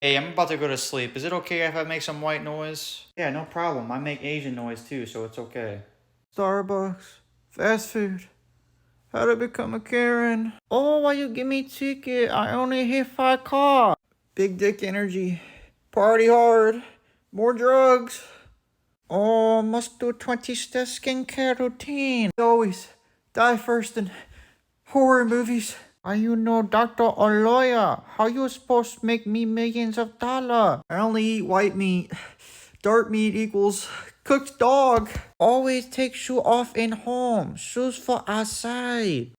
Hey, I'm about to go to sleep. Is it okay if I make some white noise? Yeah, no problem. I make Asian noise too, so it's okay. Starbucks. Fast food. How to become a Karen. Oh, why you give me ticket? I only hit 5 car. Big dick energy. Party hard. More drugs. Oh, must do 20 step skincare routine. Always die first in horror movies. Are you no doctor or lawyer? How you supposed to make me millions of dollars? I only eat white meat. Dark meat equals cooked dog. Always take shoe off in home. Shoes for outside.